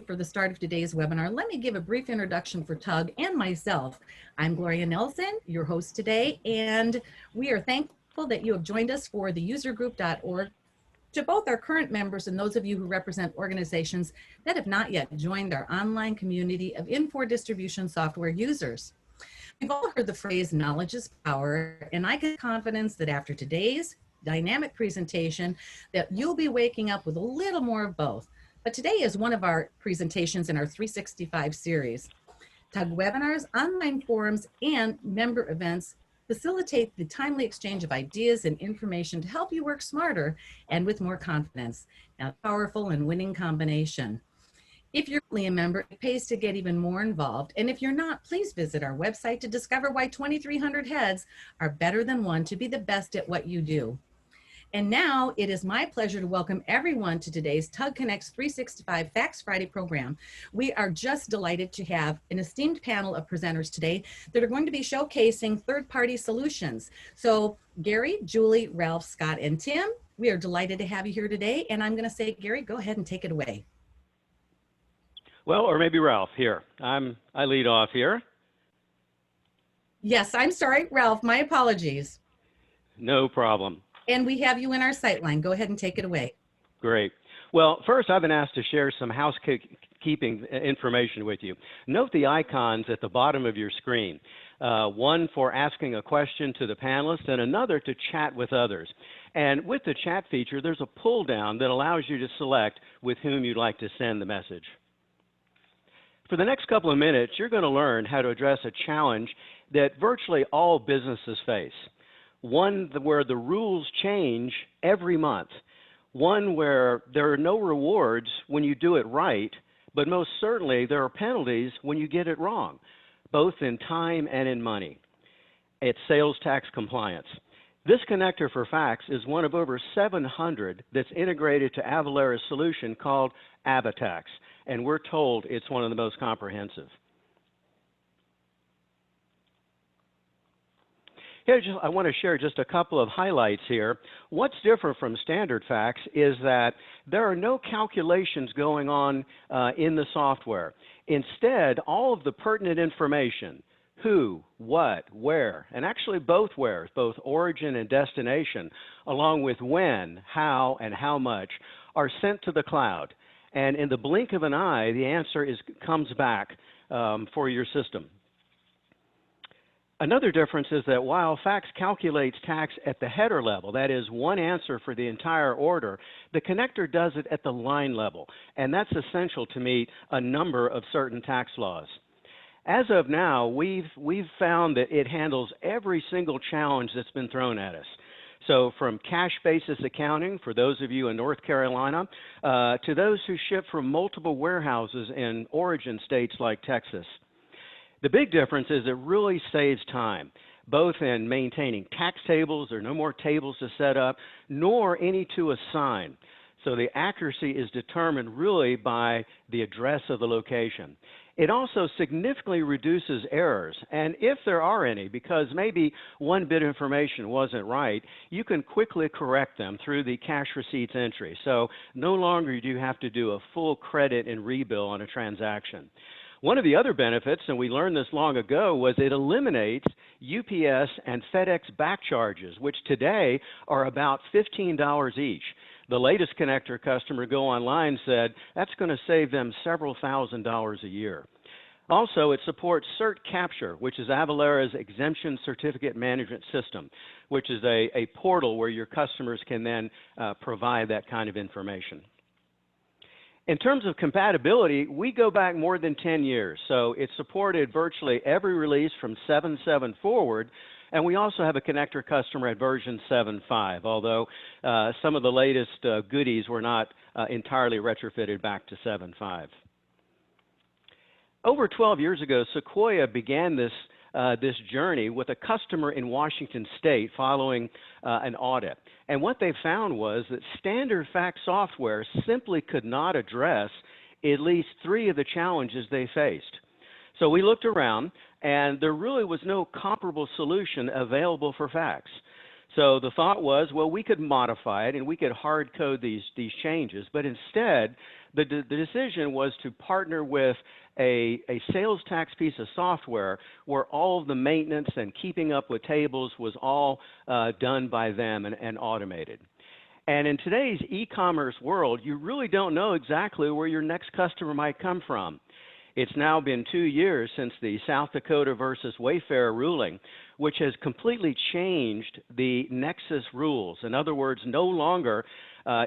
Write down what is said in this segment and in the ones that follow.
for the start of today's webinar, let me give a brief introduction for TUG and myself. I'm Gloria Nelson, your host today, and we are thankful that you have joined us for the usergroup.org. To both our current members and those of you who represent organizations that have not yet joined our online community of Infor distribution software users. We've all heard the phrase knowledge is power, and I get confidence that after today's dynamic presentation that you'll be waking up with a little more of both. But today is one of our presentations in our 365 series. TUG webinars, online forums, and member events facilitate the timely exchange of ideas and information to help you work smarter and with more confidence. Now, powerful and winning combination. If you're a member, it pays to get even more involved. And if you're not, please visit our website to discover why 2,300 heads are better than one to be the best at what you do. And now it is my pleasure to welcome everyone to today's TUG Connects 365 Fax Friday program. We are just delighted to have an esteemed panel of presenters today that are going to be showcasing third-party solutions. So Gary, Julie, Ralph, Scott, and Tim, we are delighted to have you here today. And I'm going to say, Gary, go ahead and take it away. Well, or maybe Ralph here. I lead off here. Yes, I'm sorry, Ralph, my apologies. No problem. And we have you in our sightline. Go ahead and take it away. Great. Well, first I've been asked to share some housekeeping information with you. Note the icons at the bottom of your screen. One for asking a question to the panelists and another to chat with others. And with the chat feature, there's a pull down that allows you to select with whom you'd like to send the message. For the next couple of minutes, you're going to learn how to address a challenge that virtually all businesses face. One where the rules change every month. One where there are no rewards when you do it right, but most certainly there are penalties when you get it wrong, both in time and in money. It's sales tax compliance. This connector for fax is one of over 700 that's integrated to Avalara's solution called AvaTax, and we're told it's one of the most comprehensive. Here, I want to share just a couple of highlights here. What's different from standard fax is that there are no calculations going on in the software. Instead, all of the pertinent information, who, what, where, and actually both wheres, both origin and destination, along with when, how, and how much, are sent to the cloud. And in the blink of an eye, the answer comes back for your system. Another difference is that while fax calculates tax at the header level, that is one answer for the entire order, the connector does it at the line level, and that's essential to meet a number of certain tax laws. As of now, we've found that it handles every single challenge that's been thrown at us. So from cash basis accounting, for those of you in North Carolina, to those who ship from multiple warehouses in origin states like Texas. The big difference is it really saves time, both in maintaining tax tables. There are no more tables to set up, nor any to assign. So the accuracy is determined really by the address of the location. It also significantly reduces errors, and if there are any, because maybe one bit of information wasn't right, you can quickly correct them through the cash receipts entry. So no longer do you have to do a full credit and rebill on a transaction. One of the other benefits, and we learned this long ago, was it eliminates UPS and FedEx back charges, which today are about $15 each. The latest connector customer Go Online said that's going to save them several $1,000s a year. Also, it supports Cert Capture, which is Avalara's exemption certificate management system, which is a portal where your customers can then provide that kind of information. In terms of compatibility, we go back more than 10 years, so it's supported virtually every release from 7.7 forward, and we also have a connector customer at version 7.5, although some of the latest goodies were not entirely retrofitted back to 7.5. Over 12 years ago, Sequoia began this journey with a customer in Washington State following an audit. And what they found was that standard fax software simply could not address at least 3 of the challenges they faced. So we looked around, and there really was no comparable solution available for fax. So the thought was, well, we could modify it and we could hard code these changes, but instead, the decision was to partner with a sales tax piece of software where all of the maintenance and keeping up with tables was all done by them and automated. And in today's e-commerce world, you really don't know exactly where your next customer might come from. It's now been 2 years since the South Dakota versus Wayfair ruling, which has completely changed the nexus rules. In other words, no longer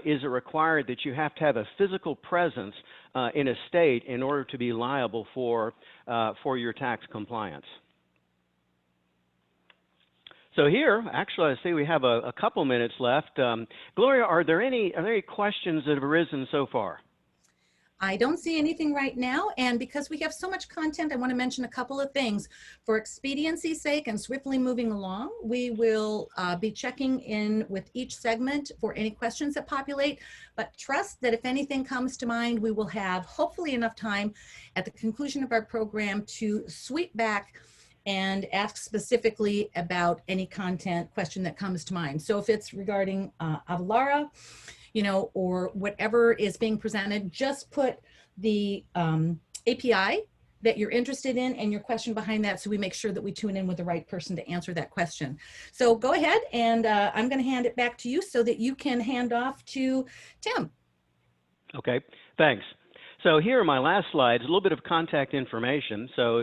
is it required that you have to have a physical presence in a state in order to be liable for your tax compliance. So here, actually, I see we have a couple minutes left. Gloria, are there any questions that have arisen so far? I don't see anything right now, and because we have so much content, I want to mention a couple of things. For expediency's sake and swiftly moving along, we will be checking in with each segment for any questions that populate, but trust that if anything comes to mind, we will have hopefully enough time at the conclusion of our program to sweep back and ask specifically about any content question that comes to mind. So if it's regarding Avalara, or whatever is being presented, just put the API that you're interested in and your question behind that, so we make sure that we tune in with the right person to answer that question. So go ahead, and I'm going to hand it back to you so that you can hand off to Tim. Okay, thanks. So here are my last slides, a little bit of contact information. So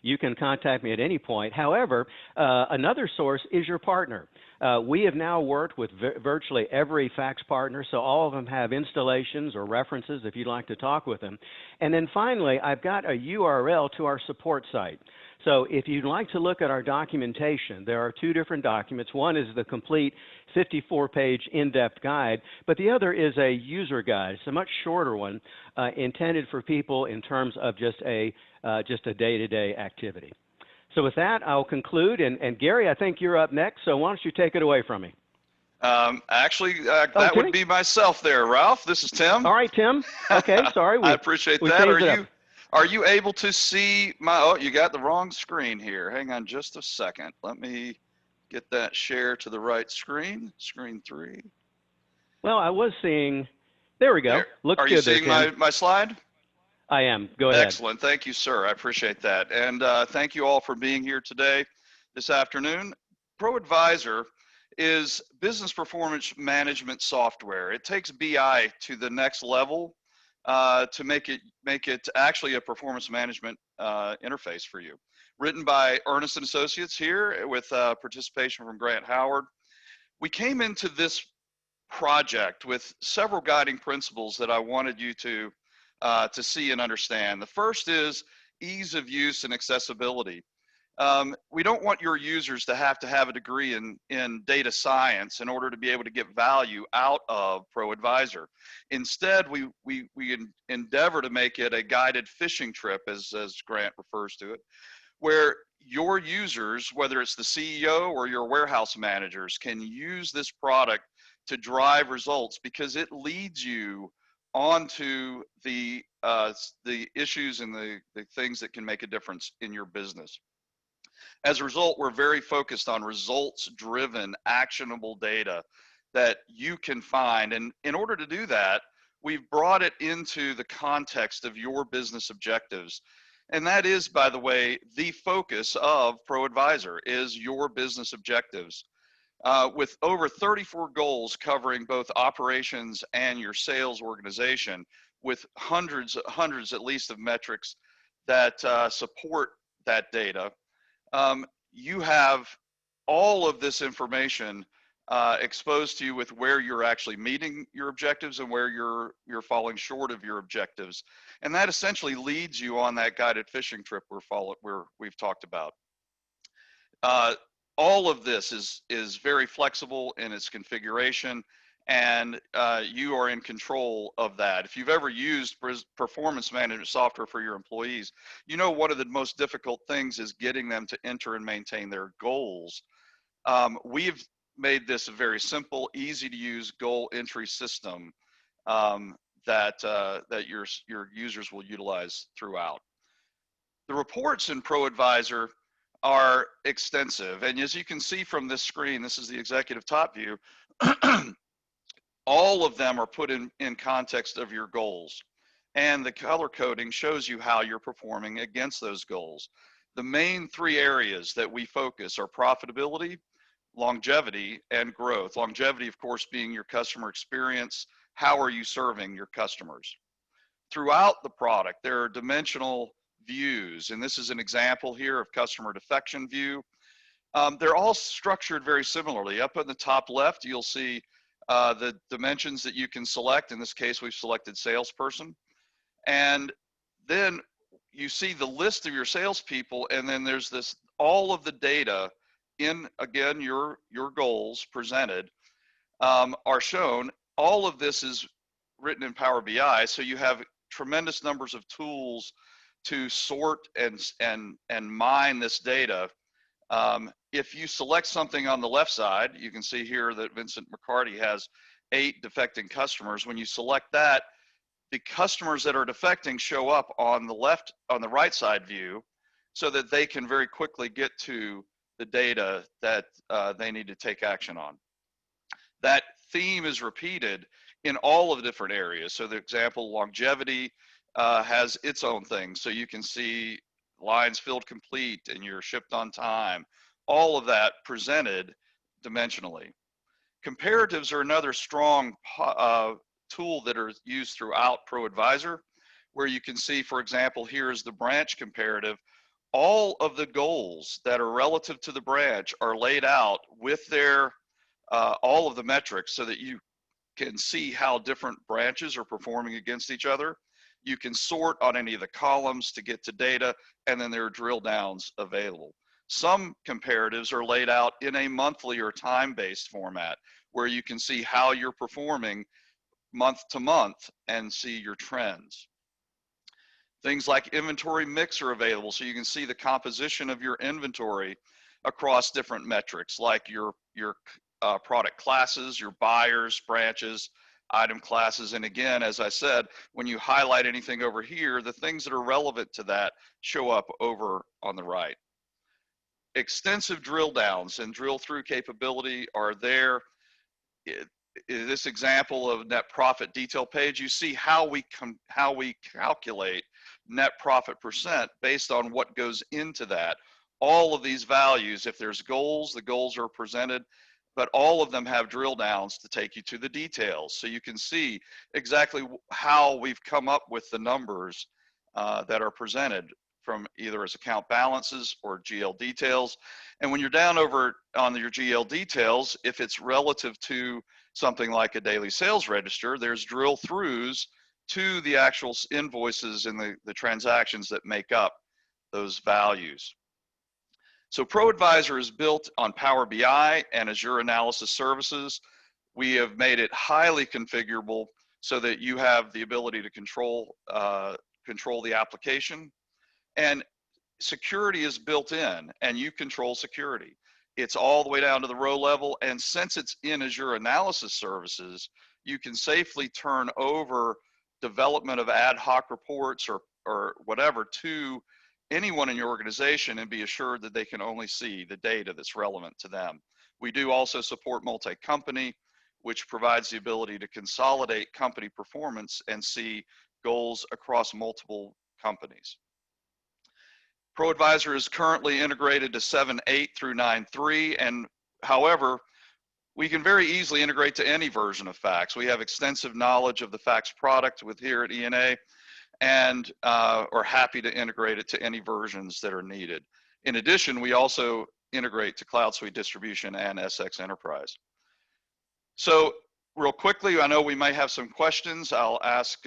you can contact me at any point. However, another source is your partner. We have now worked with virtually every fax partner, so all of them have installations or references if you'd like to talk with them. And then finally, I've got a URL to our support site. So if you'd like to look at our documentation, there are 2 different documents. One is the complete 54-page in-depth guide, but the other is a user guide. It's a much shorter one intended for people in terms of just a day-to-day activity. So with that, I'll conclude. And Gary, I think you're up next, so why don't you take it away from me? Actually, that would be myself there, Ralph. This is Tim. All right, Tim. Okay, sorry. I appreciate that. Are you able to see my, oh, you got the wrong screen here. Hang on just a second. Let me get that share to the right screen, screen 3. Well, I was seeing, there we go. There. Looks Are good you seeing there, my slide? I am. Go ahead. Excellent. Thank you, sir. I appreciate that. And thank you all for being here today, this afternoon. ProAdvisor is business performance management software. It takes BI to the next level to make it actually a performance management interface for you. Written by Earnest Associates here with participation from Grant Howard. We came into this project with several guiding principles that I wanted you to see and understand. The first is ease of use and accessibility. We don't want your users to have a degree in data science in order to be able to get value out of ProAdvisor. Instead, we endeavor to make it a guided fishing trip, as Grant refers to it, where your users, whether it's the CEO or your warehouse managers, can use this product to drive results because it leads you onto the issues and the things that can make a difference in your business. As a result, we're very focused on results-driven, actionable data that you can find. And in order to do that, we've brought it into the context of your business objectives. And that is, by the way, the focus of ProAdvisor is your business objectives. With over 34 goals covering both operations and your sales organization, with hundreds at least of metrics that support that data. You have all of this information exposed to you with where you're actually meeting your objectives and where you're falling short of your objectives. And that essentially leads you on that guided fishing trip we've talked about. All of this is very flexible in its configuration, and you are in control of that. If you've ever used performance management software for your employees, you know one of the most difficult things is getting them to enter and maintain their goals. We've made this a very simple, easy to use goal entry system that your users will utilize throughout. The reports in ProAdvisor are extensive. And as you can see from this screen, this is the executive top view, all of them are put in context of your goals. And the color coding shows you how you're performing against those goals. The main three areas that we focus are profitability, longevity, and growth. Longevity, of course, being your customer experience. How are you serving your customers? Throughout the product, there are dimensional views, and this is an example here of customer defection view. They're all structured very similarly. Up on the top left, you'll see the dimensions that you can select. In this case, we've selected salesperson. And then you see the list of your salespeople, and then there's this, all of the data in, again, your goals presented are shown. All of this is written in Power BI, so you have tremendous numbers of tools to sort and mine this data. If you select something on the left side, you can see here that Vincent McCarty has 8 defecting customers. When you select that, the customers that are defecting show up on the left, on the right side view, so that they can very quickly get to the data that they need to take action on. That theme is repeated in all of the different areas. So the example, longevity has its own thing. So you can see lines filled complete and you're shipped on time. All of that presented dimensionally. Comparatives are another strong tool that are used throughout ProAdvisor, where you can see, for example, here is the branch comparative. All of the goals that are relative to the branch are laid out with their all of the metrics, so that you can see how different branches are performing against each other. You can sort on any of the columns to get to data, and then there are drill downs available. Some comparatives are laid out in a monthly or time-based format, where you can see how you're performing month to month and see your trends. Things like inventory mix are available, so you can see the composition of your inventory across different metrics, like your product classes, your buyers, branches, item classes. And again, as I said, when you highlight anything over here, the things that are relevant to that show up over on the right. Extensive drill downs and drill through capability are there. In this example of net profit detail page, you see how we calculate net profit percent based on what goes into that. All of these values, if there's goals, the goals are presented, but all of them have drill downs to take you to the details. So you can see exactly how we've come up with the numbers that are presented from either as account balances or GL details. And when you're down over on your GL details, if it's relative to something like a daily sales register, there's drill throughs to the actual invoices and the transactions that make up those values. So ProAdvisor is built on Power BI and Azure Analysis Services. We have made it highly configurable so that you have the ability to control the application. And security is built in, and you control security. It's all the way down to the row level, and since it's in Azure Analysis Services, you can safely turn over development of ad hoc reports or whatever to anyone in your organization and be assured that they can only see the data that's relevant to them. We do also support multi-company, which provides the ability to consolidate company performance and see goals across multiple companies. ProAdvisor is currently integrated to 7.8 through 9.3, and however, we can very easily integrate to any version of Fax. We have extensive knowledge of the Fax product with here at ENA, and are happy to integrate it to any versions that are needed. In addition, we also integrate to Cloud Suite Distribution and SX.enterprise. So real quickly, I know we might have some questions. I'll ask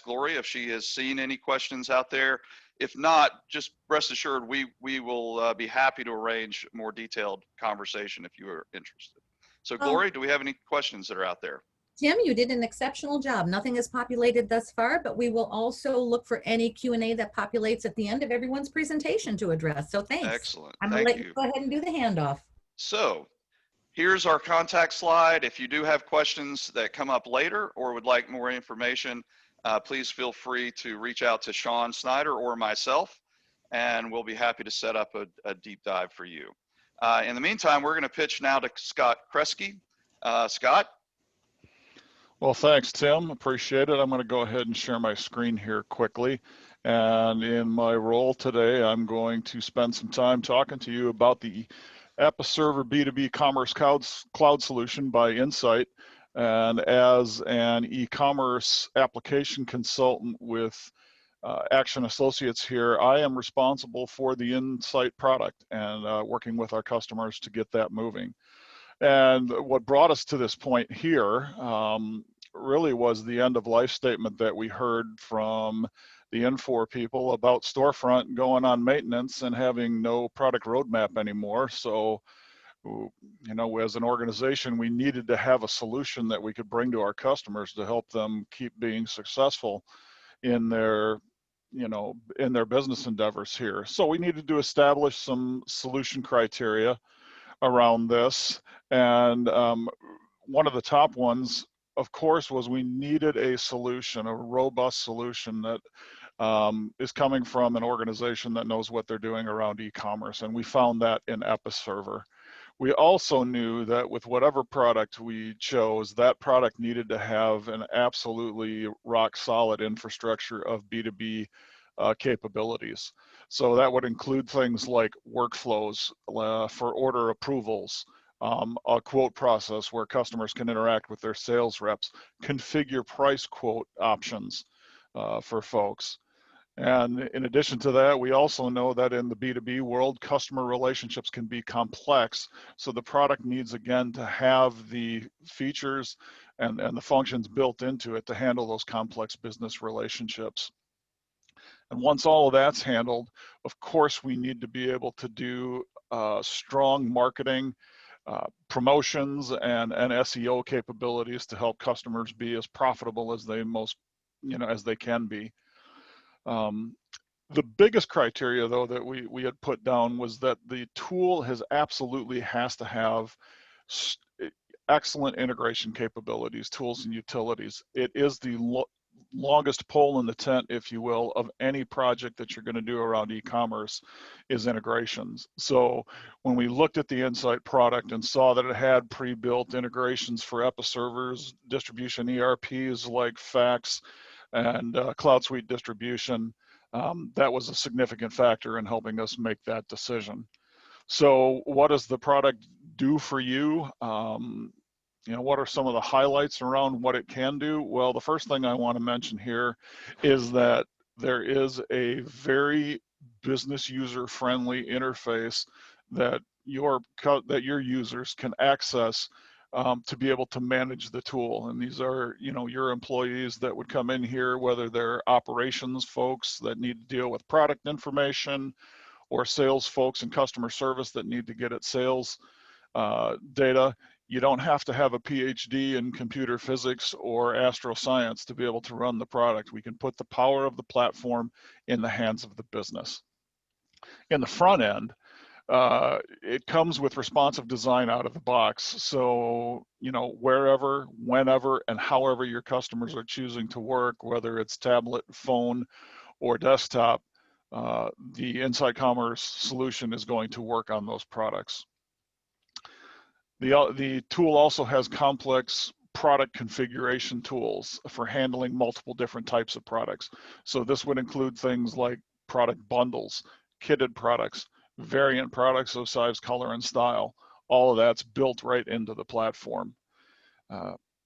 Gloria if she has seen any questions out there. If not, just rest assured we will be happy to arrange more detailed conversation if you are interested. So Gloria, do we have any questions that are out there? Tim, you did an exceptional job. Nothing is populated thus far, but we will also look for any Q&A that populates at the end of everyone's presentation to address. So thanks. Excellent. I'm going to let you go ahead and do the handoff. So here's our contact slide. If you do have questions that come up later or would like more information, please feel free to reach out to Sean Snyder or myself. and we'll be happy to set up a deep dive for you. In the meantime, we're going to pitch now to Scott Kresge. Scott? Well, thanks, Tim. Appreciate it. I'm going to go ahead and share my screen here quickly. And in my role today, I'm going to spend some time talking to you about the Episerver B2B Commerce Cloud Solution by Insight. And as an e-commerce application consultant with Action Associates here, I am responsible for the Insight product and working with our customers to get that moving. And what brought us to this point here really was the end of life statement that we heard from the Infor people about storefront going on maintenance and having no product roadmap anymore. So, you know, as an organization, we needed to have a solution that we could bring to our customers to help them keep being successful in their, you know, in their business endeavors here. So we needed to establish some solution criteria around this. And one of the top ones, of course, was we needed a solution, a robust solution that is coming from an organization that knows what they're doing around e-commerce. And we found that in Episerver. We also knew that with whatever product we chose, that product needed to have an absolutely rock solid infrastructure of B2B capabilities. So that would include things like workflows for order approvals, a quote process where customers can interact with their sales reps, configure price quote options for folks. And in addition to that, we also know that in the B2B world, customer relationships can be complex. So the product needs, again, to have the features and the functions built into it to handle those complex business relationships. And once all of that's handled, of course, we need to be able to do strong marketing, promotions, and SEO capabilities to help customers be as profitable as they can be. The biggest criteria, though, that we had put down was that the tool absolutely has to have excellent integration capabilities, tools and utilities. It is the longest pole in the tent, if you will, of any project that you're going to do around e-commerce is integrations. So when we looked at the Insight product and saw that it had pre-built integrations for Episervers, distribution ERPs like Fax and Cloud Suite distribution, that was a significant factor in helping us make that decision. So what does the product do for you? You know, what are some of the highlights around what it can do? Well, the first thing I want to mention here is that there is a very business user friendly interface that your users can access to be able to manage the tool. And these are, you know, your employees that would come in here, whether they're operations folks that need to deal with product information, or sales folks and customer service that need to get at sales data. You don't have to have a PhD in computer physics or astroscience to be able to run the product. We can put the power of the platform in the hands of the business. In the front end, it comes with responsive design out of the box. So, you know, wherever, whenever, and however your customers are choosing to work, whether it's tablet, phone, or desktop, the Insight Commerce solution is going to work on those products. The tool also has complex product configuration tools for handling multiple different types of products. So this would include things like product bundles, kitted products, variant products of size, color, and style. All of that's built right into the platform.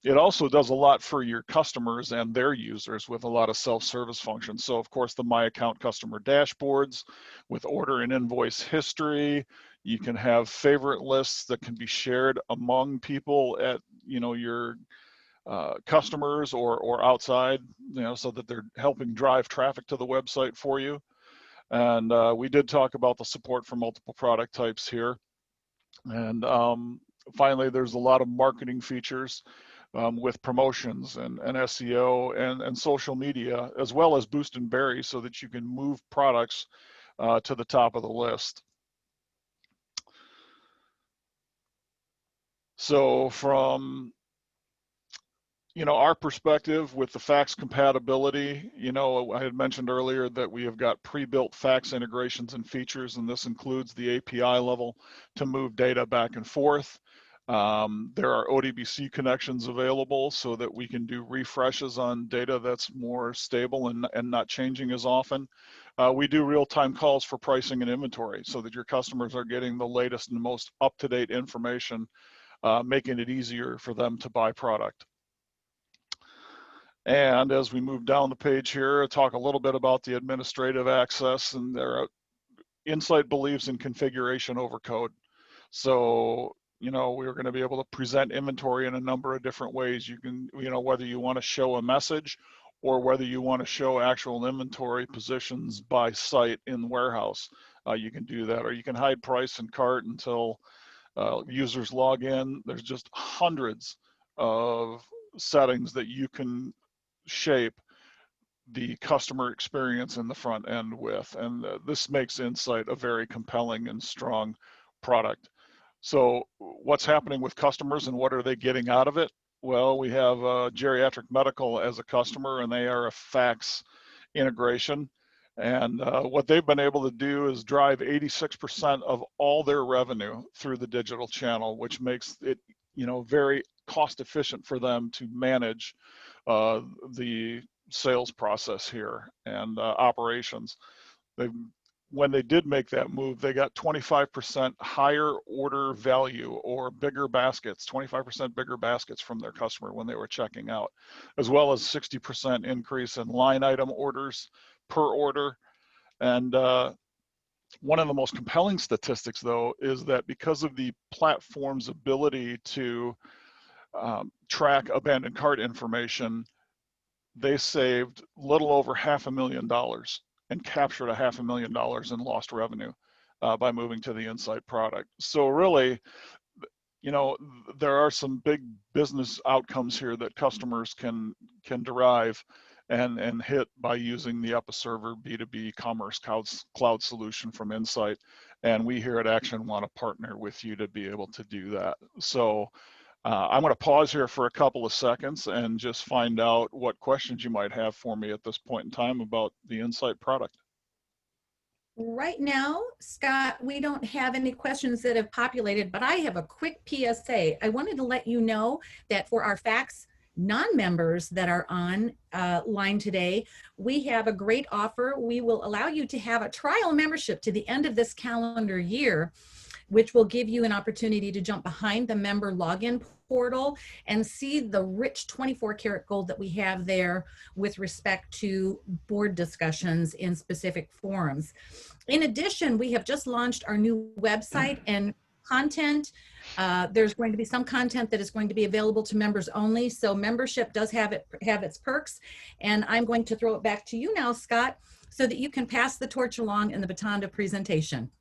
It also does a lot for your customers and their users with a lot of self-service functions. So of course, the My Account customer dashboards with order and invoice history. You can have favorite lists that can be shared among people at, you know, your customers or outside, you know, so that they're helping drive traffic to the website for you. And we did talk about the support for multiple product types here. And finally, there's a lot of marketing features with promotions and SEO and social media, as well as Boost and Berry, so that you can move products to the top of the list. So from, our perspective with the fax compatibility, I had mentioned earlier that we have got pre-built fax integrations and features, and this includes the API level to move data back and forth. There are ODBC connections available so that we can do refreshes on data that's more stable and not changing as often. We do real-time calls for pricing and inventory so that your customers are getting the latest and most up-to-date information, making it easier for them to buy product. And as we move down the page here, talk a little bit about the administrative access, and Insight believes in configuration over code. So, we're going to be able to present inventory in a number of different ways. You can, whether you want to show a message or whether you want to show actual inventory positions by site in the warehouse, you can do that, or you can hide price and cart until users log in. There's just hundreds of settings that you can shape the customer experience in the front end with, and this makes Insight a very compelling and strong product. So what's happening with customers and what are they getting out of it? Well, we have Geriatric Medical as a customer, and they are a fax integration, and what they've been able to do is drive 86% of all their revenue through the digital channel, which makes it very cost efficient for them to manage the sales process here and operations. When they did make that move, they got 25% higher order value or bigger baskets, 25% bigger baskets from their customer when they were checking out, as well as 60% increase in line item orders per order. And one of the most compelling statistics, though, is that because of the platform's ability to track abandoned cart information, they saved little over $500,000 and captured $500,000 in lost revenue by moving to the Insight product. So really, there are some big business outcomes here that customers can derive and hit by using the Episerver B2B commerce cloud solution from Insight. And we here at Action want to partner with you to be able to do that. So I'm going to pause here for a couple of seconds and just find out what questions you might have for me at this point in time about the Insight product. Right now, Scott, we don't have any questions that have populated, but I have a quick PSA. I wanted to let you know that for our Fax non-members that are on line today, we have a great offer. We will allow you to have a trial membership to the end of this calendar year, which will give you an opportunity to jump behind the member login portal and see the rich 24-karat gold that we have there with respect to board discussions in specific forums. In addition, we have just launched our new website and content. There's going to be some content that is going to be available to members only. So membership does have its perks. And I'm going to throw it back to you now, Scott, so that you can pass the torch along in the baton of presentation.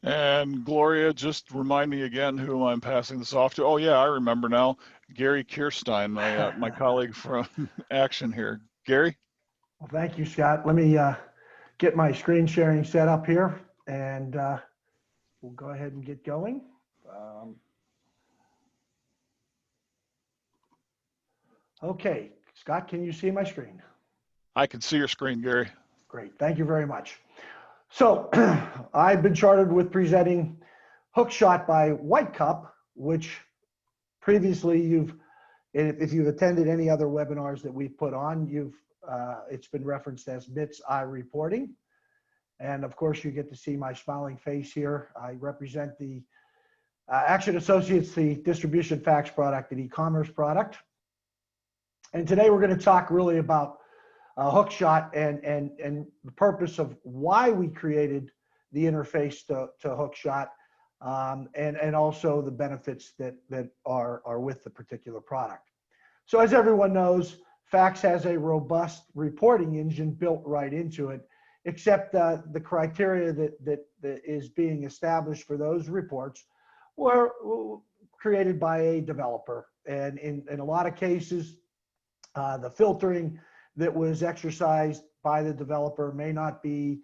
And Gloria, just remind me again who I'm passing this off to. Oh yeah, I remember now. Gary Kirstein, my colleague from Action here. Gary? Well, thank you, Scott. Let me get my screen sharing set up here, and we'll go ahead and get going. Okay, Scott, can you see my screen? I can see your screen, Gary. Great, thank you very much. So I've been chartered with presenting Hookshot by White Cup, which previously if you've attended any other webinars that we've put on, it's been referenced as MIT's iReporting. And of course, you get to see my smiling face here. I represent the Action Associates, the distribution fax product and e-commerce product. And today we're going to talk really about Hookshot and the purpose of why we created the interface to Hookshot, and also the benefits that are with the particular product. So as everyone knows, Fax has a robust reporting engine built right into it, except the criteria that is being established for those reports were created by a developer. And in a lot of cases, the filtering that was exercised by the developer may not be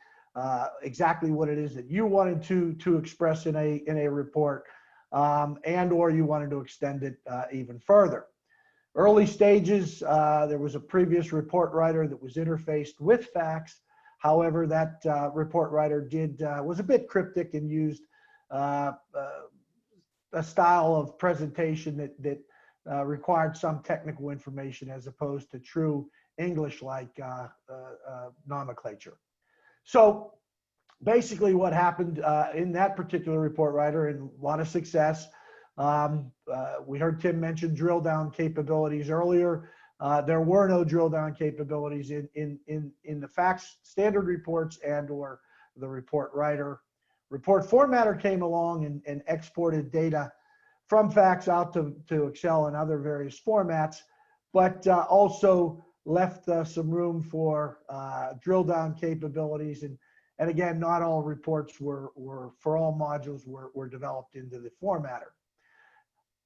exactly what it is that you wanted to express in a report, and or you wanted to extend it even further. Early stages, there was a previous report writer that was interfaced with Fax. However, that report writer was a bit cryptic and used a style of presentation that required some technical information as opposed to true English-like nomenclature. So basically what happened in that particular report writer, and a lot of success, we heard Tim mention drill down capabilities earlier. There were no drill down capabilities in the Fax standard reports and or the report writer. Report formatter came along and exported data from Fax out to Excel and other various formats, but also left some room for drill down capabilities. And again, not all reports were for all modules were developed into the formatter.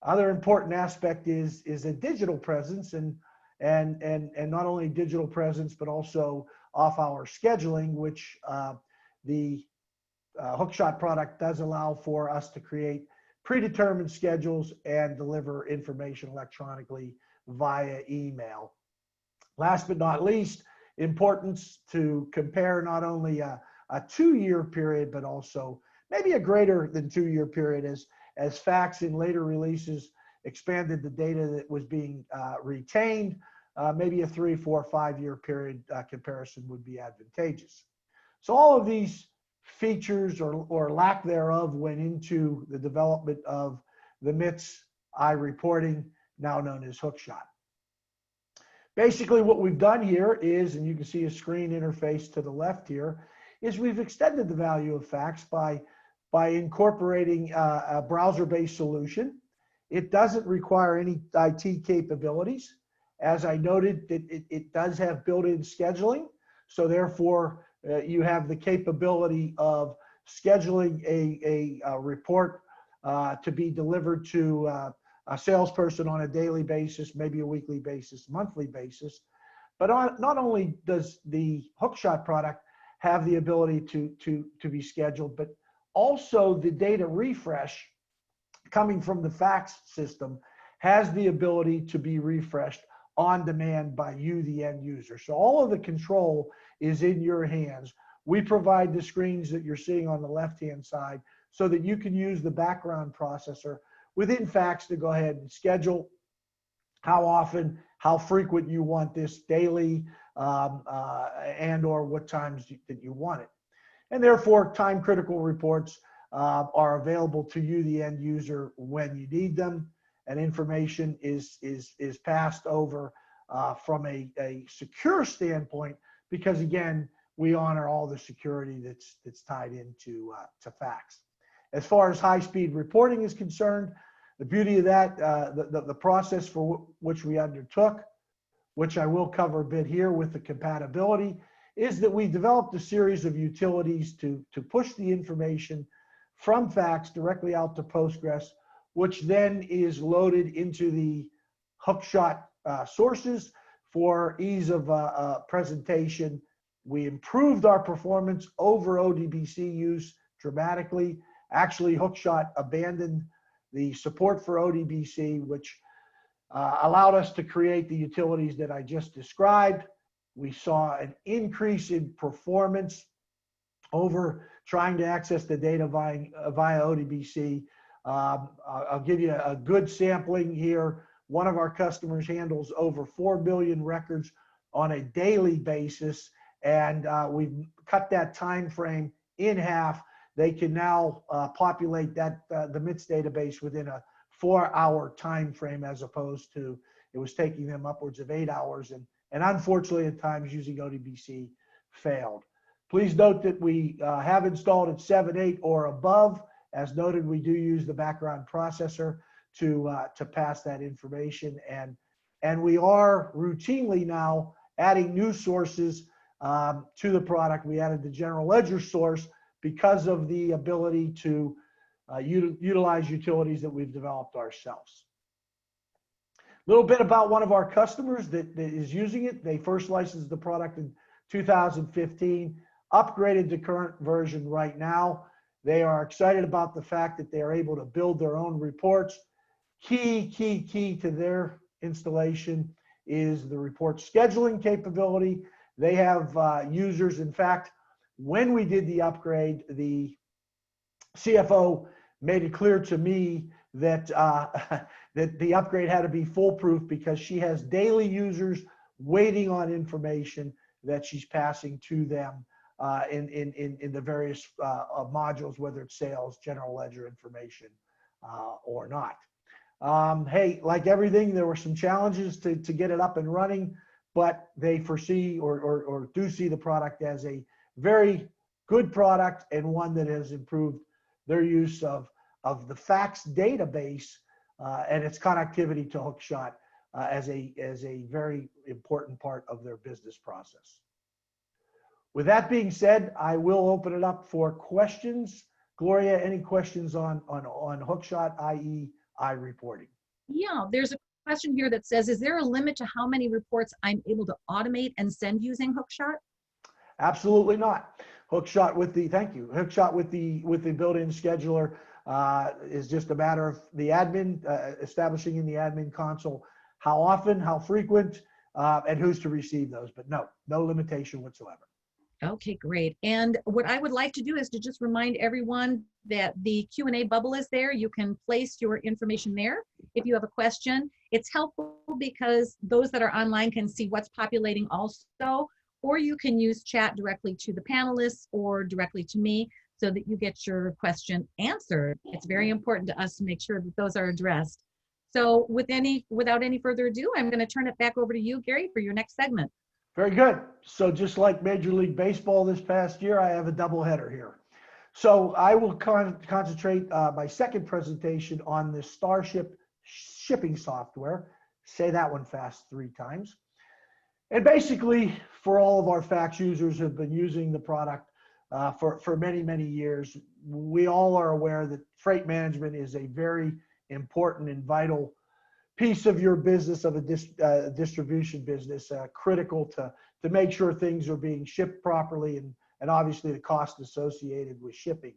Other important aspect is a digital presence and not only digital presence, but also off-hour scheduling, which the Hookshot product does allow for us to create predetermined schedules and deliver information electronically via email. Last but not least, importance to compare not only a 2-year period, but also maybe a greater than 2-year period as Fax in later releases expanded the data that was being retained. Maybe a 3, 4, 5-year period comparison would be advantageous. So all of these features or lack thereof went into the development of the MITS iReporting, now known as Hookshot. Basically what we've done here is, and you can see a screen interface to the left here, is we've extended the value of Fax by incorporating a browser-based solution. It doesn't require any IT capabilities. As I noted, it does have built-in scheduling. So therefore, you have the capability of scheduling a report to be delivered to a salesperson on a daily basis, maybe a weekly basis, monthly basis. But not only does the Hookshot product have the ability to be scheduled, but also the data refresh coming from the Fax system has the ability to be refreshed on demand by you, the end user. So all of the control is in your hands. We provide the screens that you're seeing on the left-hand side so that you can use the background processor within Fax to go ahead and schedule how often, how frequent you want this daily, and or what times that you want it. And therefore, time-critical reports are available to you, the end user, when you need them, and information is passed over from a secure standpoint, because again, we honor all the security that's tied into to Fax. As far as high-speed reporting is concerned, the beauty of that, the process for which we undertook, which I will cover a bit here with the compatibility, is that we developed a series of utilities to push the information from Fax directly out to Postgres, which then is loaded into the Hookshot sources for ease of presentation. We improved our performance over ODBC use dramatically. Actually, Hookshot abandoned the support for ODBC, which allowed us to create the utilities that I just described. We saw an increase in performance over trying to access the data via ODBC. I'll give you a good sampling here. One of our customers handles over 4 billion records on a daily basis, and we've cut that time frame in half. They can now populate that the MITS database within a 4-hour time frame, as opposed to it was taking them upwards of 8 hours, and unfortunately at times using ODBC failed. Please note that we have installed at 7.8 or above. As noted, we do use the background processor to pass that information, and we are routinely now adding new sources to the product. We added the general ledger source because of the ability to utilize utilities that we've developed ourselves. A little bit about one of our customers that is using it. They first licensed the product in 2015, upgraded to current version right now. They are excited about the fact that they are able to build their own reports. Key to their installation is the report scheduling capability. They have users. In fact, when we did the upgrade, the CFO made it clear to me that that the upgrade had to be foolproof because she has daily users waiting on information that she's passing to them in the various modules, whether it's sales, general ledger information, or not. Hey, like everything, there were some challenges to get it up and running, but they foresee or do see the product as a very good product and one that has improved their use of the fax database and its connectivity to Hookshot as a very important part of their business process. With that being said, I will open it up for questions. Gloria, any questions on Hookshot, i.e. iReporting? Yeah, there's a question here that says, is there a limit to how many reports I'm able to automate and send using Hookshot? Absolutely not. Hookshot with the, thank you. Hookshot with the built-in scheduler is just a matter of the admin establishing in the admin console how often, how frequent, and who's to receive those. But no limitation whatsoever. Okay, great. And what I would like to do is to just remind everyone that the Q&A bubble is there. You can place your information there if you have a question. It's helpful because those that are online can see what's populating also, or you can use chat directly to the panelists or directly to me so that you get your question answered. It's very important to us to make sure that those are addressed. So without any further ado, I'm going to turn it back over to you, Gary, for your next segment. Very good. So just like Major League Baseball this past year, I have a doubleheader here. So I will concentrate my second presentation on the Starship shipping software. Say that one fast 3 times. And basically, for all of our fax users who have been using the product for many, many years, we all are aware that freight management is a very important and vital piece of your business, of a distribution business, critical to make sure things are being shipped properly and obviously the cost associated with shipping.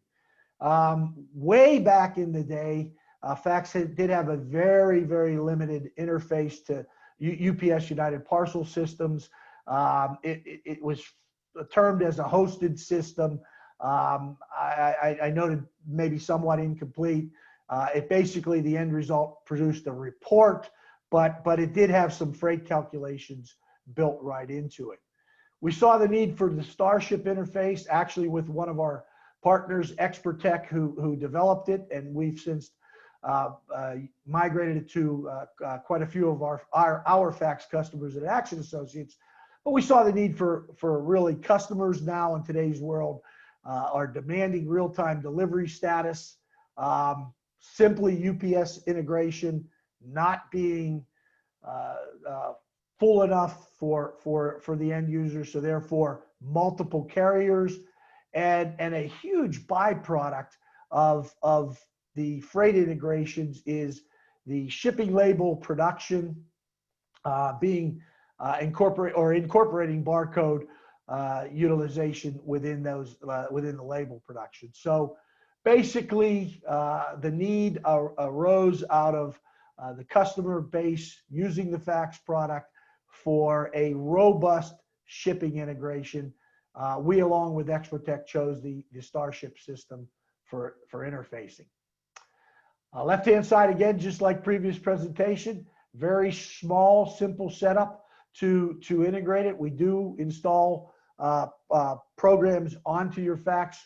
Way back in the day, fax did have a very, very limited interface to UPS United Parcel Systems. It was termed as a hosted system. I noted maybe somewhat incomplete. It basically, the end result produced a report, but it did have some freight calculations built right into it. We saw the need for the Starship interface, actually with one of our partners, Expertech, who developed it, and we've since migrated it to quite a few of our fax customers at Earnest Associates. But we saw the need for really customers now in today's world are demanding real-time delivery status. Simply UPS integration not being full enough for the end user, so therefore multiple carriers, and a huge byproduct of the freight integrations is the shipping label production being incorporating barcode utilization within the label production. So basically, the need arose out of the customer base using the fax product for a robust shipping integration. We, along with Expertech, chose the Starship system for interfacing. Left-hand side, again, just like previous presentation, very small, simple setup to integrate it. We do install programs onto your fax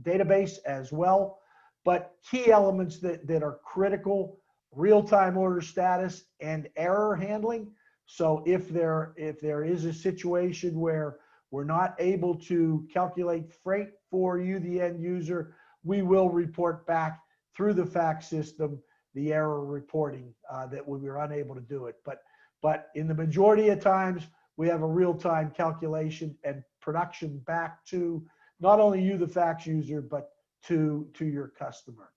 database as well, but key elements that are critical: real-time order status and error handling. So if there is a situation where we're not able to calculate freight for you, the end user, we will report back through the fax system the error reporting that we were unable to do it. But in the majority of times, we have a real-time calculation and production back to not only you, the fax user, but to your customer.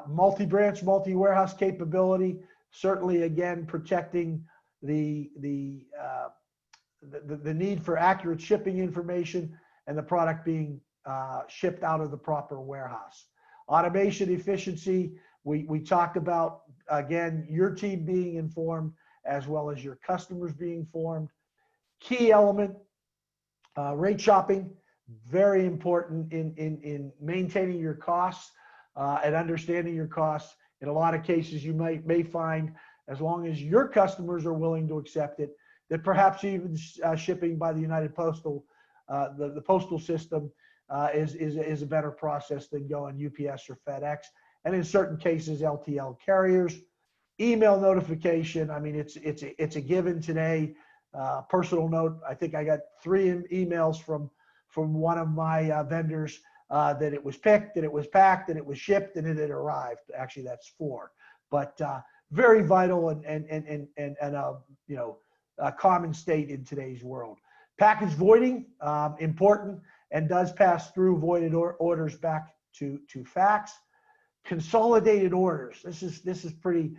Multi-branch, multi-warehouse capability, certainly again protecting the need for accurate shipping information and the product being shipped out of the proper warehouse. Automation efficiency, We talked about, again, your team being informed as well as your customers being informed. Key element, rate shopping, very important in maintaining your costs and understanding your costs. In a lot of cases, you may find, as long as your customers are willing to accept it, that perhaps even shipping by the United Postal, the postal system is a better process than going UPS or FedEx. And in certain cases, LTL carriers. Email notification, I mean, it's a given today. Personal note, I think I got 3 emails from one of my vendors that it was picked, that it was packed, that it was shipped, and it had arrived. Actually, that's 4. But very vital and you know, a common state in today's world. Package voiding, important, and does pass through voided orders back to fax. Consolidated orders. This is pretty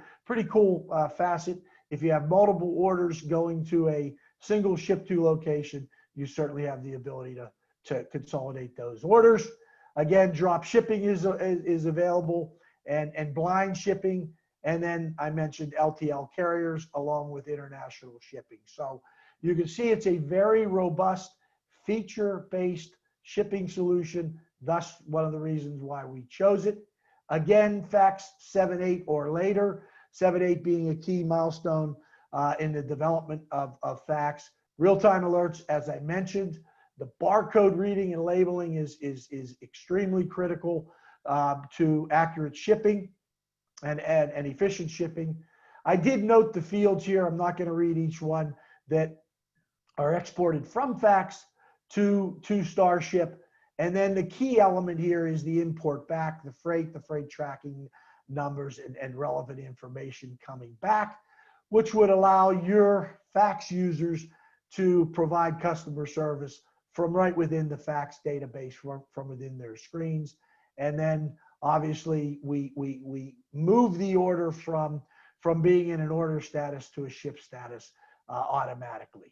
cool facet. If you have multiple orders going to a single ship to location, you certainly have the ability to consolidate those orders. Again, drop shipping is available, and blind shipping. And then I mentioned LTL carriers along with international shipping. So you can see it's a very robust feature-based shipping solution. Thus, one of the reasons why we chose it. Again, Fax 7.8 or later, 7.8 being a key milestone in the development of Fax. Real-time alerts, as I mentioned, the barcode reading and labeling is extremely critical to accurate shipping and efficient shipping. I did note the fields here. I'm not going to read each one that are exported from Fax to Starship. And then the key element here is the import back, the freight tracking numbers and relevant information coming back, which would allow your Fax users to provide customer service from right within the Fax database, from within their screens. And then obviously we move the order from being in an order status to a ship status automatically.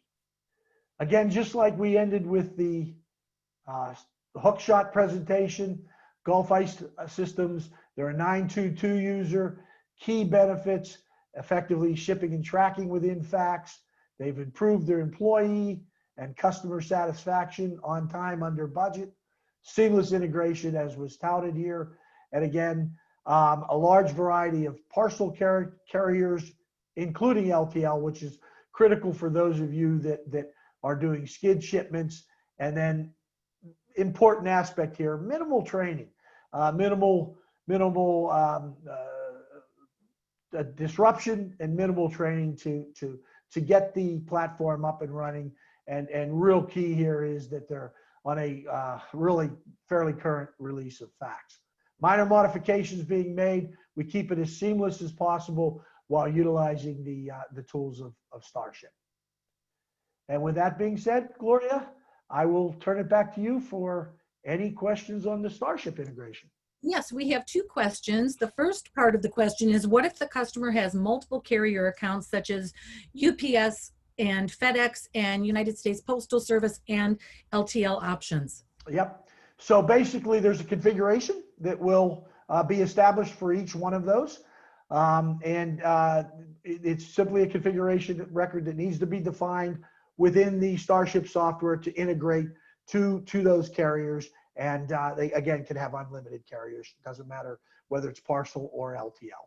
Again, just like we ended with the Hookshot presentation, Gulf Ice Systems, they're a 922 user, key benefits, effectively shipping and tracking within Fax. They've improved their employee and customer satisfaction, on time, under budget, seamless integration as was touted here. And again, a large variety of parcel carriers, including LTL, which is critical for those of you that are doing skid shipments. And then important aspect here, minimal training, minimal disruption and minimal training to get the platform up and running. And real key here is that they're on a really fairly current release of Fax. Minor modifications being made. We keep it as seamless as possible while utilizing the tools of Starship. And with that being said, Gloria, I will turn it back to you for any questions on the Starship integration. Yes, we have 2 questions. The first part of the question is, what if the customer has multiple carrier accounts such as UPS and FedEx and United States Postal Service and LTL options? Yep. So basically there's a configuration that will be established for each one of those. It's simply a configuration record that needs to be defined within the Starship software to integrate to those carriers. And they, again, can have unlimited carriers. It doesn't matter whether it's parcel or LTL.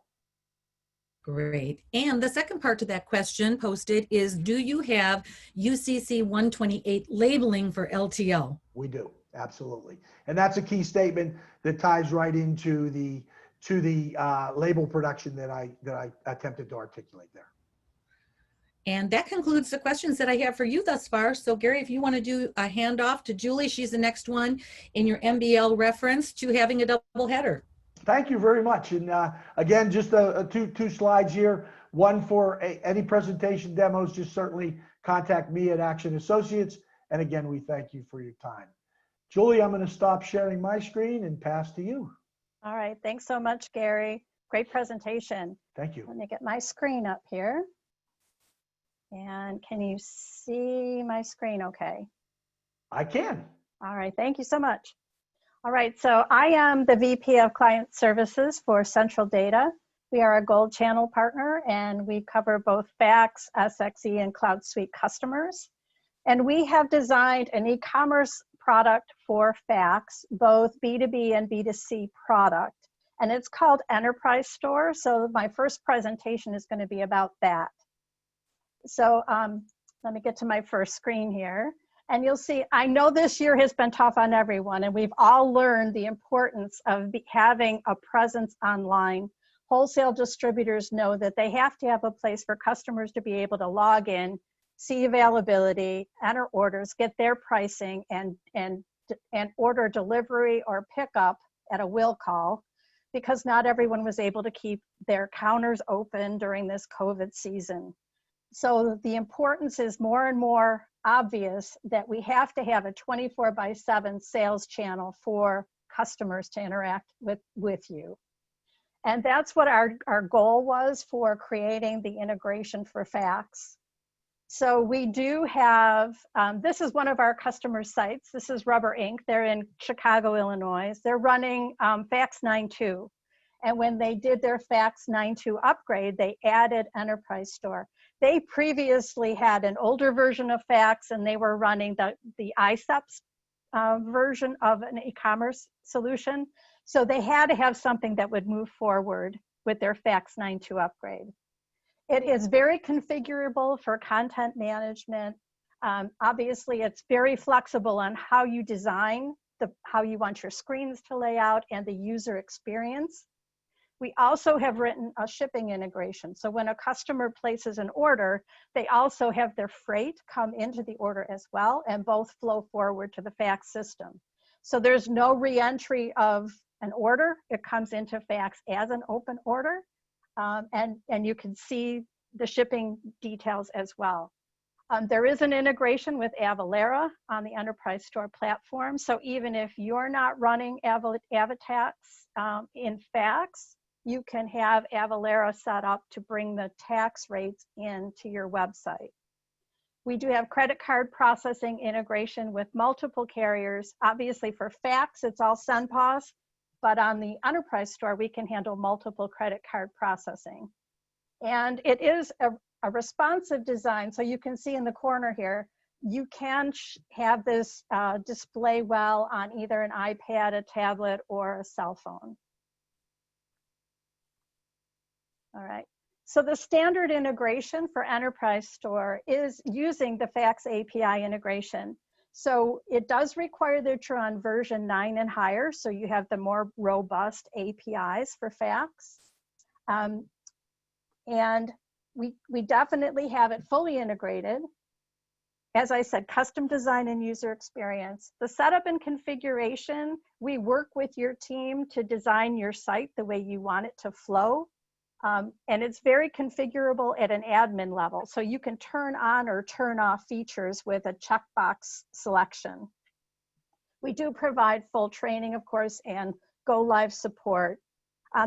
Great. And the second part to that question posted is, do you have UCC 128 labeling for LTL? We do, absolutely. And that's a key statement that ties right into the label production that I attempted to articulate there. And that concludes the questions that I have for you thus far. So Gary, if you want to do a handoff to Julie, she's the next one in your MBL reference to having a double header. Thank you very much. And again, just two slides here. One for any presentation demos, just certainly contact me at Action Associates. And again, we thank you for your time. Julie, I'm going to stop sharing my screen and pass to you. All right. Thanks so much, Gary. Great presentation. Thank you. Let me get my screen up here. And can you see my screen okay? I can. All right. Thank you so much. All right, so I am the VP of Client Services for Central Data. We are a Gold Channel partner, and we cover both Fax, SX.e, and Cloud Suite customers. And we have designed an e-commerce product for Fax, both B2B and B2C product. And it's called Enterprise Store. So my first presentation is going to be about that. So let me get to my first screen here. And you'll see, I know this year has been tough on everyone, and we've all learned the importance of having a presence online. Wholesale distributors know that they have to have a place for customers to be able to log in, see availability, enter orders, get their pricing, and order delivery or pickup at a will call, because not everyone was able to keep their counters open during this COVID season. So the importance is more and more obvious that we have to have a 24/7 sales channel for customers to interact with you. And that's what our goal was for creating the integration for Fax. So we do have, this is one of our customer sites. This is Rubber Inc. They're in Chicago, Illinois. They're running Fax 9.2. And when they did their Fax 9.2 upgrade, they added Enterprise Store. They previously had an older version of Fax, and they were running the ICEPS version of an e-commerce solution. So they had to have something that would move forward with their Fax 9.2 upgrade. It is very configurable for content management. Obviously, it's very flexible on how you design, how you want your screens to lay out, and the user experience. We also have written a shipping integration. So when a customer places an order, they also have their freight come into the order as well, and both flow forward to the Fax system. So there's no re-entry of an order. It comes into Fax as an open order, and you can see the shipping details as well. There is an integration with Avalara on the Enterprise Store platform. So even if you're not running Avatax in Fax, you can have Avalara set up to bring the tax rates into your website. We do have credit card processing integration with multiple carriers. Obviously for Fax, it's all SendPOS, but on the Enterprise Store, we can handle multiple credit card processing. And it is a responsive design. So you can see in the corner here, you can have this display well on either an iPad, a tablet, or a cell phone. All right, so the standard integration for Enterprise Store is using the Fax API integration. So it does require that you're on version 9 and higher, so you have the more robust APIs for Fax. And we definitely have it fully integrated. As I said, custom design and user experience. The setup and configuration, we work with your team to design your site the way you want it to flow. And it's very configurable at an admin level. So you can turn on or turn off features with a checkbox selection. We do provide full training, of course, and go live support.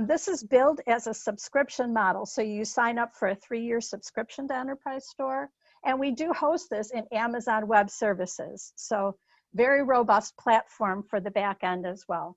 This is billed as a subscription model. So you sign up for a 3-year subscription to Enterprise Store. And we do host this in Amazon Web Services. So very robust platform for the back end as well.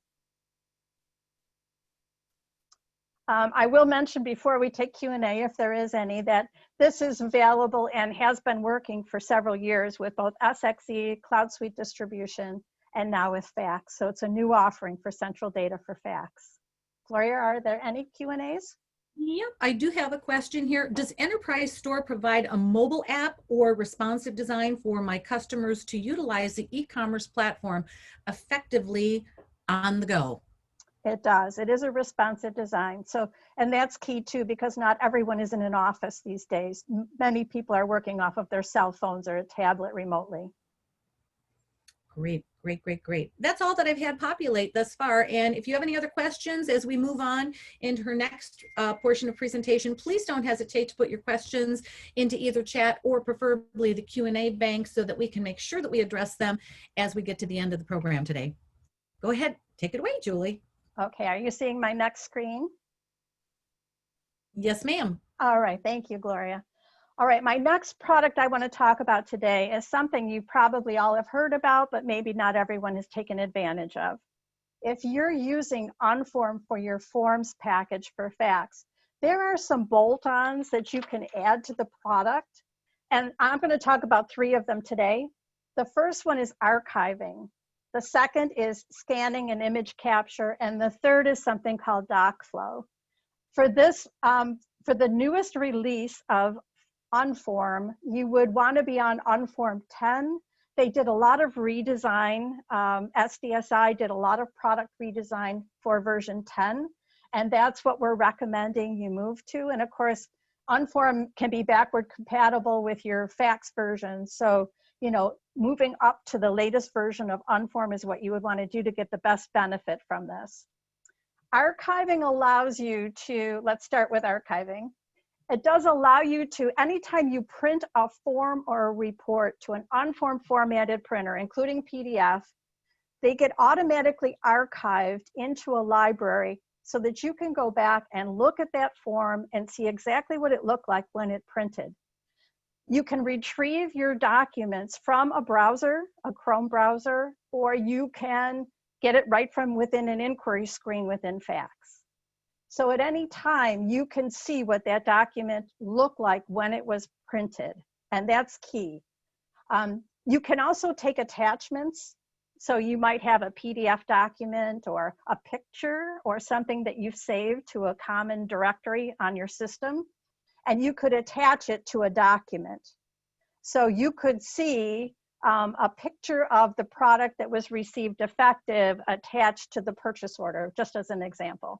I will mention before we take Q&A, if there is any, that this is available and has been working for several years with both SX.e, Cloud Suite distribution, and now with Fax. So it's a new offering for Central Data for Fax. Gloria, are there any Q&As? Yep, I do have a question here. Does Enterprise Store provide a mobile app or responsive design for my customers to utilize the e-commerce platform effectively on the go? It does. It is a responsive design. So, and that's key too, because not everyone is in an office these days. Many people are working off of their cell phones or a tablet remotely. Great, great, great, great. That's all that I've had populate thus far. And if you have any other questions as we move on into her next portion of presentation, please don't hesitate to put your questions into either chat or preferably the Q&A bank so that we can make sure that we address them as we get to the end of the program today. Go ahead, take it away, Julie. Okay, are you seeing my next screen? Yes, ma'am. All right, thank you, Gloria. All right, my next product I want to talk about today is something you probably all have heard about, but maybe not everyone has taken advantage of. if you're using Unform for your forms package for fax, there are some bolt-ons that you can add to the product. And I'm going to talk about 3 of them today. The first one is archiving. The second is scanning and image capture. And the third is something called DocFlow. For this, for the newest release of Unform, you would want to be on Unform 10. They did a lot of redesign. SDSI did a lot of product redesign for version 10. And that's what we're recommending you move to. And of course, Unform can be backward compatible with your fax version. So, you know, moving up to the latest version of Unform is what you would want to do to get the best benefit from this. Archiving allows you to, let's start with archiving. It does allow you to, anytime you print a form or a report to an Unform formatted printer, including PDF, they get automatically archived into a library so that you can go back and look at that form and see exactly what it looked like when it printed. You can retrieve your documents from a browser, a Chrome browser, or you can get it right from within an inquiry screen within Fax. So at any time, you can see what that document looked like when it was printed, and that's key. You can also take attachments. So you might have a PDF document or a picture or something that you've saved to a common directory on your system, and you could attach it to a document. So you could see a picture of the product that was received effective attached to the purchase order, just as an example.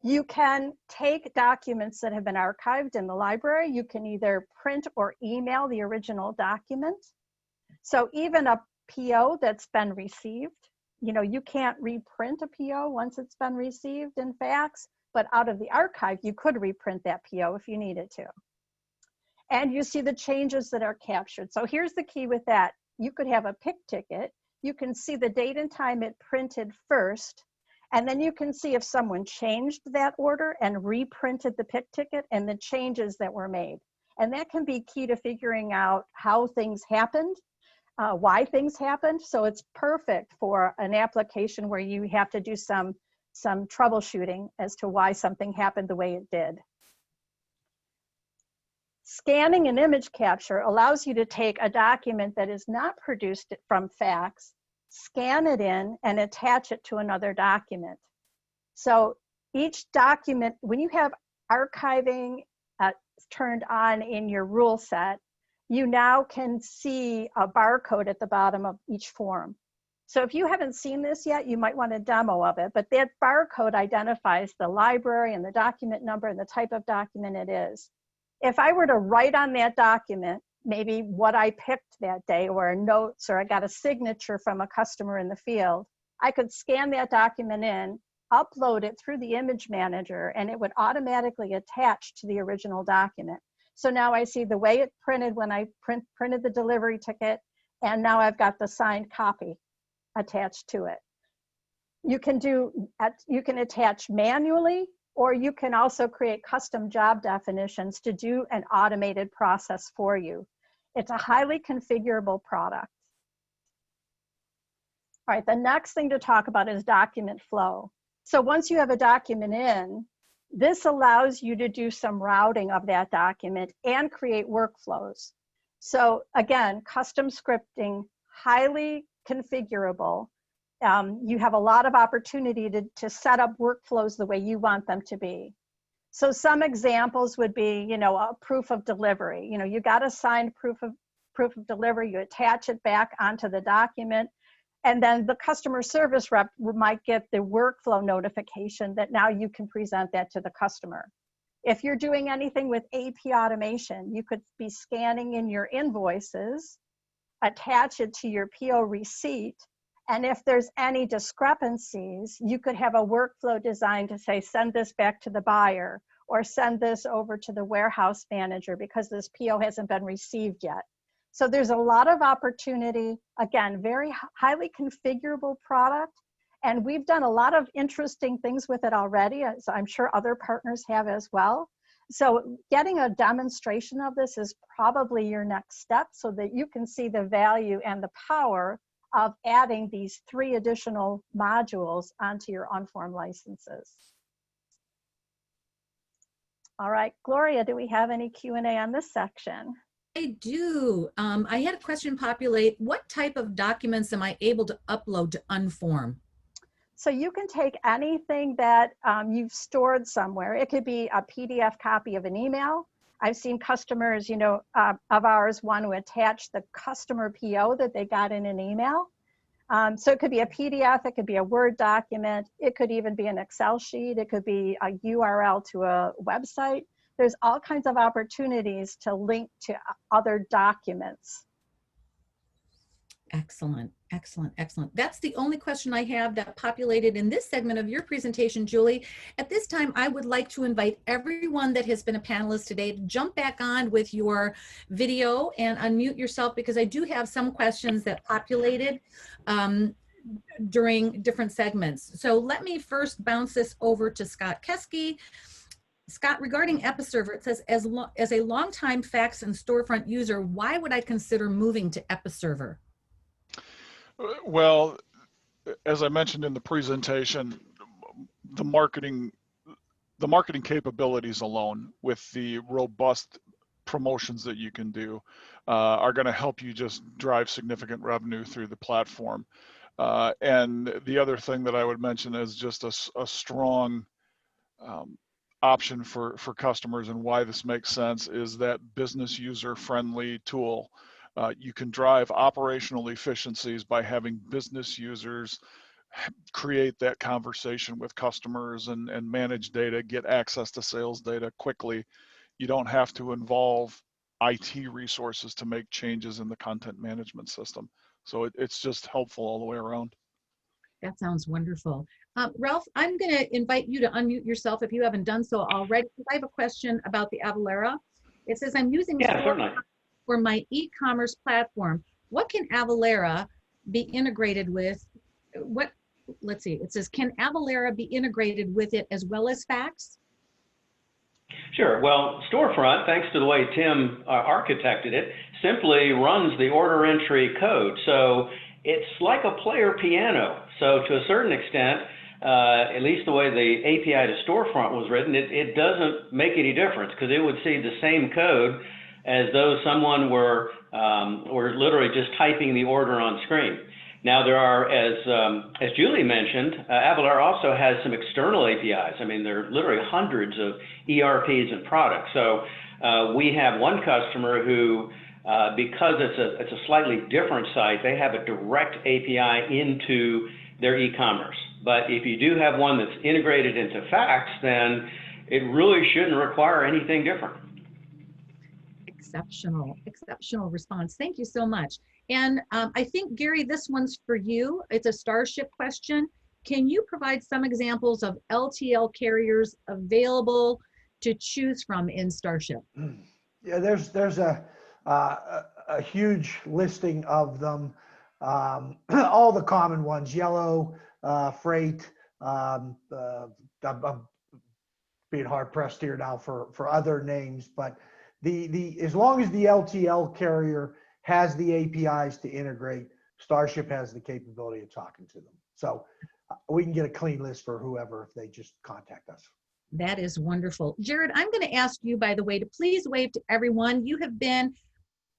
You can take documents that have been archived in the library. You can either print or email the original document. So even a PO that's been received, you know, you can't reprint a PO once it's been received in fax, but out of the archive, you could reprint that PO if you needed to. And you see the changes that are captured. So here's the key with that. You could have a pick ticket. You can see the date and time it printed first, and then you can see if someone changed that order and reprinted the pick ticket and the changes that were made. And that can be key to figuring out how things happened, why things happened. So it's perfect for an application where you have to do some troubleshooting as to why something happened the way it did. Scanning and image capture allows you to take a document that is not produced from fax, scan it in, and attach it to another document. So each document, when you have archiving turned on in your rule set, you now can see a barcode at the bottom of each form. So if you haven't seen this yet, you might want a demo of it, but that barcode identifies the library and the document number and the type of document it is. If I were to write on that document, maybe what I picked that day or notes, or I got a signature from a customer in the field, I could scan that document in, upload it through the image manager, and it would automatically attach to the original document. So now I see the way it printed when I printed the delivery ticket, and now I've got the signed copy attached to it. You can attach manually, or you can also create custom job definitions to do an automated process for you. It's a highly configurable product. All right, the next thing to talk about is document flow. So once you have a document in, this allows you to do some routing of that document and create workflows. So again, custom scripting, highly configurable. You have a lot of opportunity to set up workflows the way you want them to be. So some examples would be, you know, a proof of delivery. You know, you got a signed proof of delivery, you attach it back onto the document, and then the customer service rep might get the workflow notification that now you can present that to the customer. If you're doing anything with AP automation, you could be scanning in your invoices, attach it to your PO receipt, and if there's any discrepancies, you could have a workflow designed to say, send this back to the buyer, or send this over to the warehouse manager because this PO hasn't been received yet. So there's a lot of opportunity. Again, very highly configurable product. And we've done a lot of interesting things with it already, as I'm sure other partners have as well. So getting a demonstration of this is probably your next step so that you can see the value and the power of adding these 3 additional modules onto your Unform licenses. All right, Gloria, do we have any Q&A on this section? I do. I had a question populate. What type of documents am I able to upload to Unform? So you can take anything that you've stored somewhere. It could be a PDF copy of an email. I've seen customers, you know, of ours want to attach the customer PO that they got in an email. So it could be a PDF, it could be a Word document, it could even be an Excel sheet, it could be a URL to a website. There's all kinds of opportunities to link to other documents. Excellent, excellent, excellent. That's the only question I have that populated in this segment of your presentation, Julie. At this time, I would like to invite everyone that has been a panelist today to jump back on with your video and unmute yourself, because I do have some questions that populated during different segments. So let me first bounce this over to Scott Keski. Scott, regarding Episerver, it says, as a longtime fax and storefront user, why would I consider moving to Episerver? Well, as I mentioned in the presentation, the marketing capabilities alone, with the robust promotions that you can do, are going to help you just drive significant revenue through the platform. And the other thing that I would mention is just a strong option for customers, and why this makes sense is that business user friendly tool. You can drive operational efficiencies by having business users create that conversation with customers and manage data, get access to sales data quickly. You don't have to involve IT resources to make changes in the content management system. So it's just helpful all the way around. That sounds wonderful. Ralph, I'm going to invite you to unmute yourself if you haven't done so already. I have a question about the Avalara. It says, I'm using Storefront for my e-commerce platform. What can Avalara be integrated with? Let's see, it says, can Avalara be integrated with it as well as Fax? Sure. Well, Storefront, thanks to the way Tim architected it, simply runs the order entry code. So it's like a player piano. So to a certain extent, at least the way the API to Storefront was written, it doesn't make any difference, because it would see the same code as though someone were literally just typing the order on screen. Now there are, as Julie mentioned, Avalara also has some external APIs. I mean, there are literally hundreds of ERPs and products. So we have one customer who, because it's a slightly different site, they have a direct API into their e-commerce. But if you do have one that's integrated into Fax, then it really shouldn't require anything different. Exceptional, exceptional response. Thank you so much. And I think, Gary, this one's for you. It's a Starship question. Can you provide some examples of LTL carriers available to choose from in Starship? Yeah, there's a huge listing of them. All the common ones: Yellow, Freight. I'm being hard pressed here now for other names, but as long as the LTL carrier has the APIs to integrate, Starship has the capability of talking to them. So we can get a clean list for whoever if they just contact us. That is wonderful. Jared, I'm going to ask you, by the way, to please wave to everyone. You have been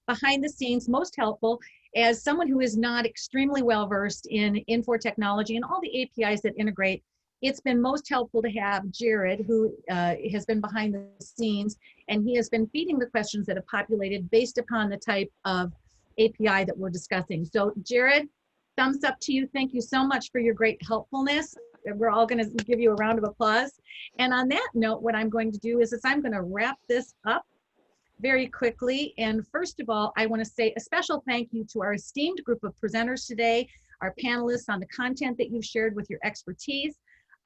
behind the scenes most helpful. As someone who is not extremely well versed in Infor technology and all the APIs that integrate, it's been most helpful to have Jared, who has been behind the scenes, and he has been feeding the questions that have populated based upon the type of API that we're discussing. So Jared, thumbs up to you. Thank you so much for your great helpfulness. We're all going to give you a round of applause. And on that note, what I'm going to do is I'm going to wrap this up very quickly. And first of all, I want to say a special thank you to our esteemed group of presenters today, our panelists on the content that you've shared with your expertise.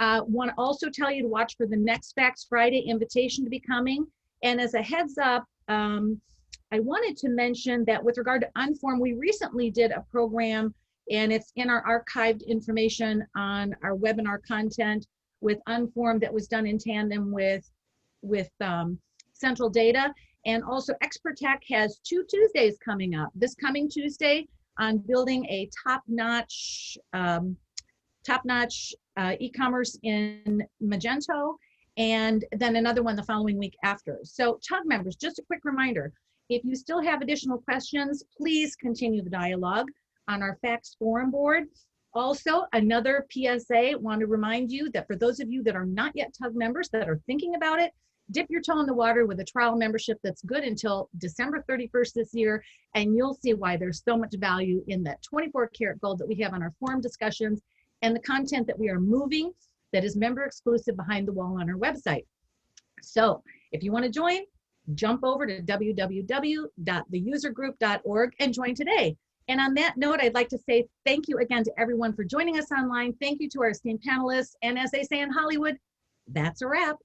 Want to also tell you to watch for the next Fax Friday invitation to be coming. And as a heads up, I wanted to mention that with regard to Unform, we recently did a program, and it's in our archived information on our webinar content with Unform that was done in tandem with Central Data. And also Expert Tech has 2 Tuesdays coming up. This coming Tuesday, on building a top-notch e-commerce in Magento, and then another one the following week after. So TUG members, just a quick reminder, if you still have additional questions, please continue the dialogue on our Fax forum board. Also, another PSA, want to remind you that for those of you that are not yet TUG members that are thinking about it, dip your toe in the water with a trial membership that's good until December 31st this year, and you'll see why there's so much value in that 24-karat gold that we have on our forum discussions and the content that we are moving that is member exclusive behind the wall on our website. So if you want to join, jump over to www.theusergroup.org and join today. And on that note, I'd like to say thank you again to everyone for joining us online. Thank you to our esteemed panelists. And as they say in Hollywood, that's a wrap.